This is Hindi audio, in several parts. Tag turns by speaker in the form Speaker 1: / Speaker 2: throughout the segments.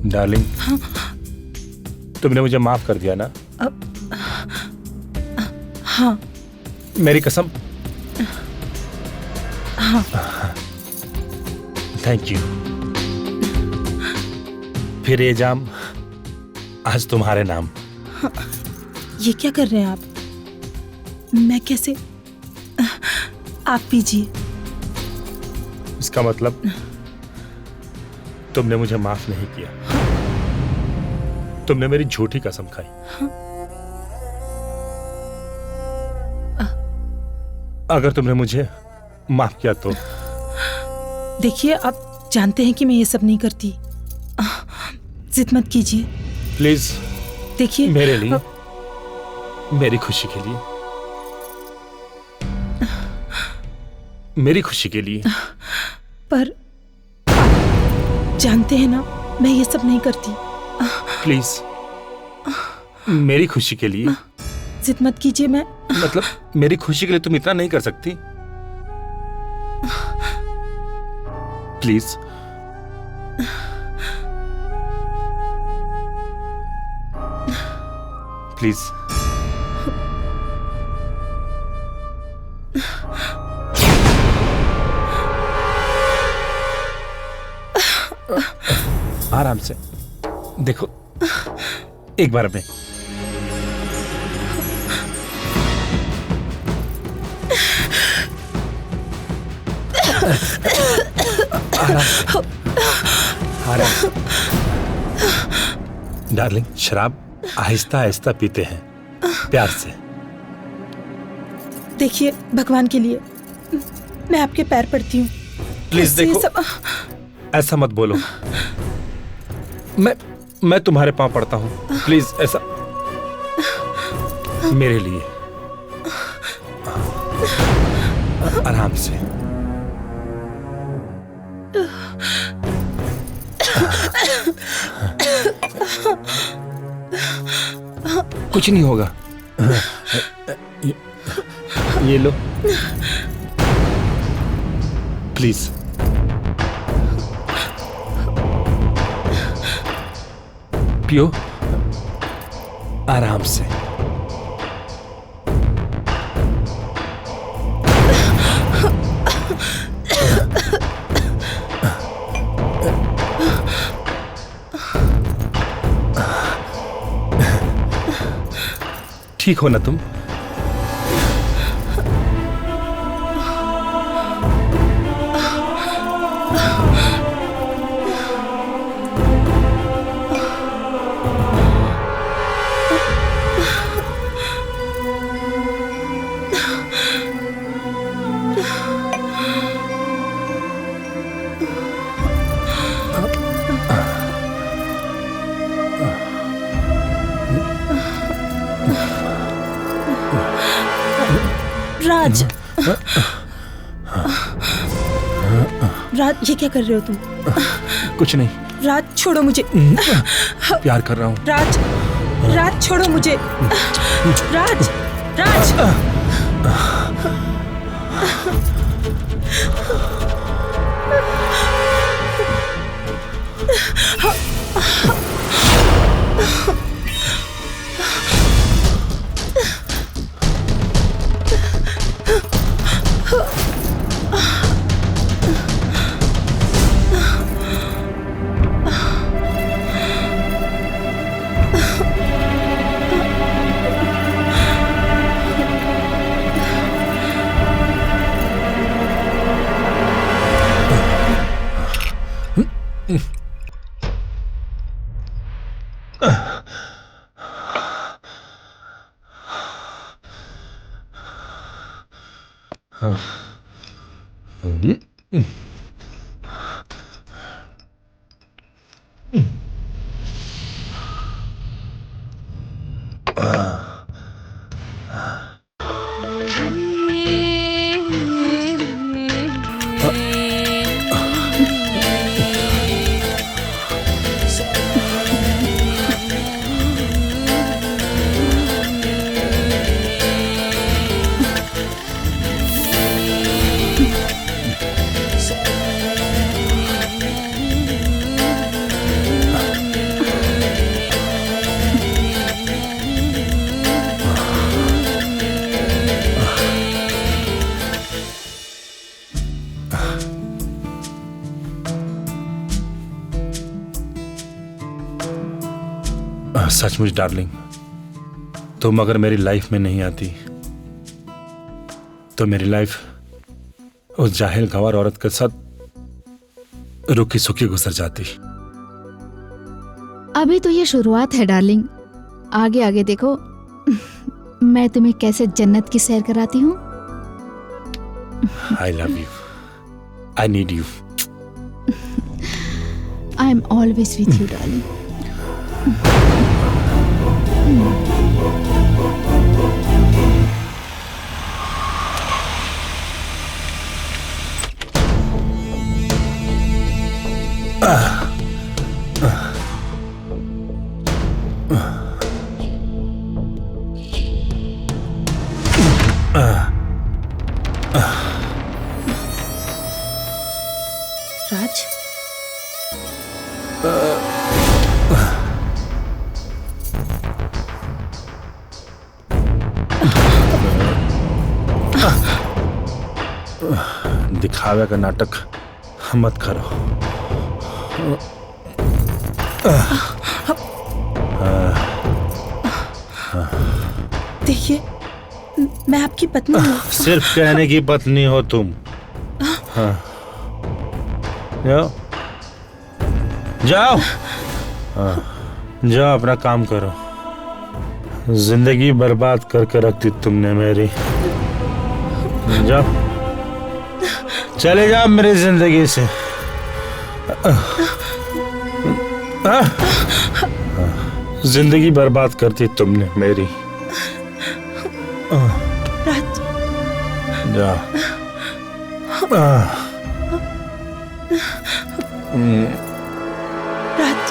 Speaker 1: डार्लिंग, तुमने मुझे माफ कर दिया ना?
Speaker 2: हाँ।
Speaker 1: मेरी कसम?
Speaker 2: हाँ।
Speaker 1: Thank you. फिर ये जाम आज तुम्हारे नाम।
Speaker 2: हाँ, ये क्या कर रहे हैं आप? मैं कैसे? आप पीजिए।
Speaker 1: इसका मतलब तुमने मुझे माफ नहीं किया। तुमने मेरी झूठी कसम खाई। अगर तुमने मुझे माफ किया तो?
Speaker 2: देखिए, आप जानते हैं कि मैं ये सब नहीं करती। जिद मत कीजिए
Speaker 1: प्लीज।
Speaker 2: देखिए,
Speaker 1: मेरे लिए, मेरी खुशी के लिए, मेरी खुशी के लिए।
Speaker 2: पर आप जानते हैं ना, मैं ये सब नहीं करती।
Speaker 1: प्लीज, मेरी खुशी के लिए।
Speaker 2: जिद मत कीजिए। मैं
Speaker 1: मतलब मेरी खुशी के लिए तुम इतना नहीं कर सकती? प्लीज। प्लीज। आराम से देखो, एक बार में। आराम से। डार्लिंग, शराब आहिस्ता आहिस्ता पीते हैं, प्यार से।
Speaker 2: देखिए, भगवान के लिए मैं आपके पैर पड़ती हूँ।
Speaker 1: प्लीज देखो, ऐसा मत बोलो। मैं तुम्हारे पांव पड़ता हूँ, प्लीज ऐसा। मेरे लिए आराम से। कुछ नहीं होगा। ये लो प्लीज। पियो आराम से। ठीक हो ना तुम?
Speaker 2: राज, राज, ये क्या कर रहे हो तुम?
Speaker 1: कुछ नहीं।
Speaker 2: राज, छोड़ो मुझे।
Speaker 1: प्यार कर रहा हूँ।
Speaker 2: राज, राज, छोड़ो मुझे। राज, राज।
Speaker 1: सचमुच डार्लिंग, तुम अगर मेरी लाइफ में नहीं आती तो मेरी लाइफ उस जाहिल गंवार औरत के साथ रुकी सुखी गुजर जाती।
Speaker 3: अभी तो ये शुरुआत है डार्लिंग, आगे आगे देखो मैं तुम्हें कैसे जन्नत की सैर कराती हूँ।
Speaker 1: I love you, I need you.
Speaker 3: I am always with you darling.
Speaker 2: Raj,
Speaker 1: दिखावे का नाटक मत करो।
Speaker 2: देखिए, मैं आपकी पत्नी हूँ।
Speaker 1: सिर्फ कहने की पत्नी हो तुम। हाँ। जाओ जाओ, जाओ अपना काम करो। जिंदगी बर्बाद करके रख दी तुमने मेरी। जाओ, चले जाओ मेरी जिंदगी से। जिंदगी बर्बाद कर दी तुमने मेरी।
Speaker 2: राज,
Speaker 1: जाओ।
Speaker 2: राज,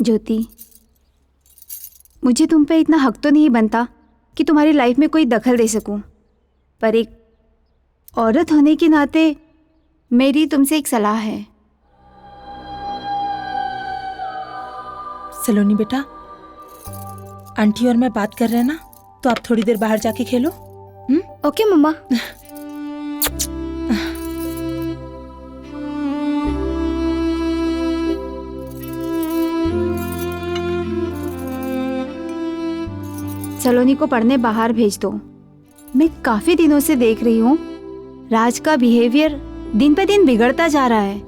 Speaker 4: ज्योति, मुझे तुम पे इतना हक तो नहीं बनता कि तुम्हारी लाइफ में कोई दखल दे सकूं, पर एक औरत होने के नाते मेरी तुमसे एक सलाह है।
Speaker 2: सलोनी बेटा, आंटी और मैं बात कर रहे हैं ना, तो आप थोड़ी देर बाहर जाके खेलो।
Speaker 4: ओके मम्मा। सलोनी को पढ़ने बाहर भेज दो। मैं काफी दिनों से देख रही हूँ राज का बिहेवियर दिन पे दिन बिगड़ता जा रहा है।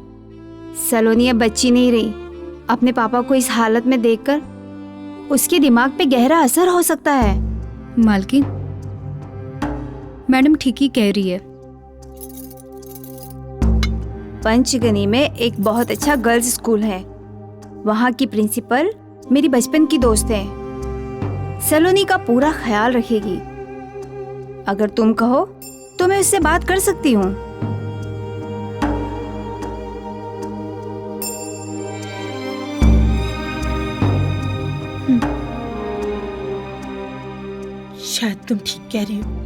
Speaker 4: सलोनी अब बच्ची नहीं रही। अपने पापा को इस हालत में देखकर उसके दिमाग पे गहरा असर हो सकता है।
Speaker 5: मालकिन, मैडम ठीक ही कह रही है।
Speaker 4: पंचगनी में एक बहुत अच्छा गर्ल्स स्कूल है। वहाँ की प्रिंसिपल मेरी बचपन की दोस्त है। सलोनी का पूरा ख्याल रखेगी। अगर तुम कहो तो मैं उससे बात कर सकती हूँ।
Speaker 2: शायद तुम ठीक कह रही हो।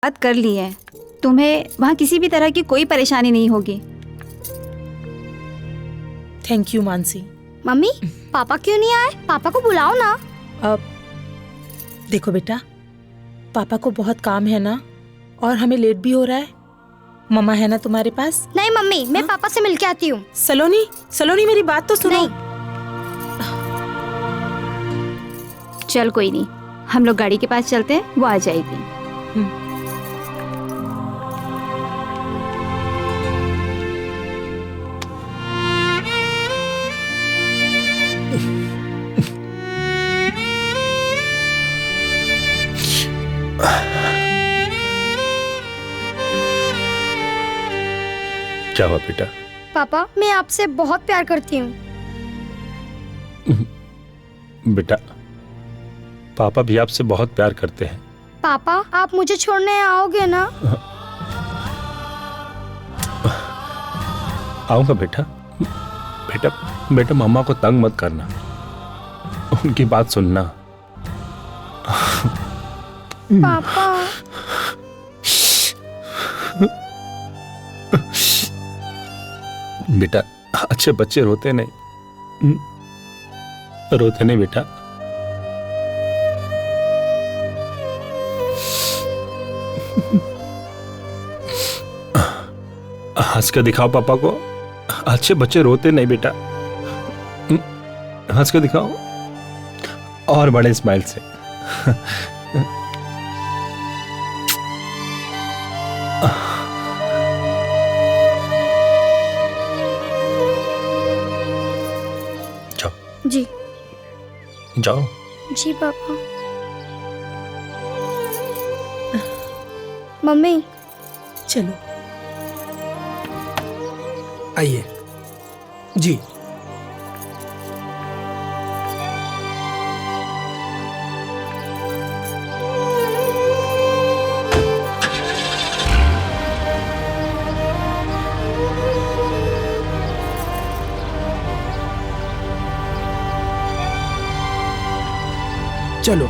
Speaker 4: बात कर ली है, तुम्हें वहाँ किसी भी तरह की कोई परेशानी नहीं होगी।
Speaker 2: Thank you Mansi.
Speaker 6: Mummy papa क्यों नहीं आए? पापा को बुलाओ ना।
Speaker 2: अब देखो बेटा, पापा को बहुत काम है ना, और हमें लेट भी हो रहा है। मम्मा है ना तुम्हारे पास?
Speaker 6: नहीं मम्मी, मैं पापा से मिलके आती हूँ।
Speaker 2: सलोनी, सलोनी मेरी बात तो सुनो।
Speaker 6: नहीं।
Speaker 4: चल कोई नहीं, हम लोग गाड़ी के पास चलते हैं, वो आ जाएगी।
Speaker 1: क्या हुआ बेटा?
Speaker 6: पापा मैं आपसे बहुत प्यार करती हूँ।
Speaker 1: बेटा, पापा भी आपसे बहुत प्यार करते हैं।
Speaker 6: पापा आप मुझे छोड़ने आओगे ना?
Speaker 1: आऊंगा बेटा। बेटा बेटा, मम्मा को तंग मत करना, उनकी बात सुनना।
Speaker 6: पापा
Speaker 1: बेटा, अच्छे बच्चे रोते नहीं, रोते नहीं बेटा। हंस के दिखाओ पापा को, अच्छे बच्चे रोते नहीं बेटा। हंस के दिखाओ, और बड़े स्माइल से।
Speaker 6: जी।
Speaker 1: जाओ।
Speaker 6: जी पापा। मम्मी
Speaker 2: चलो
Speaker 7: आइए जी। चलो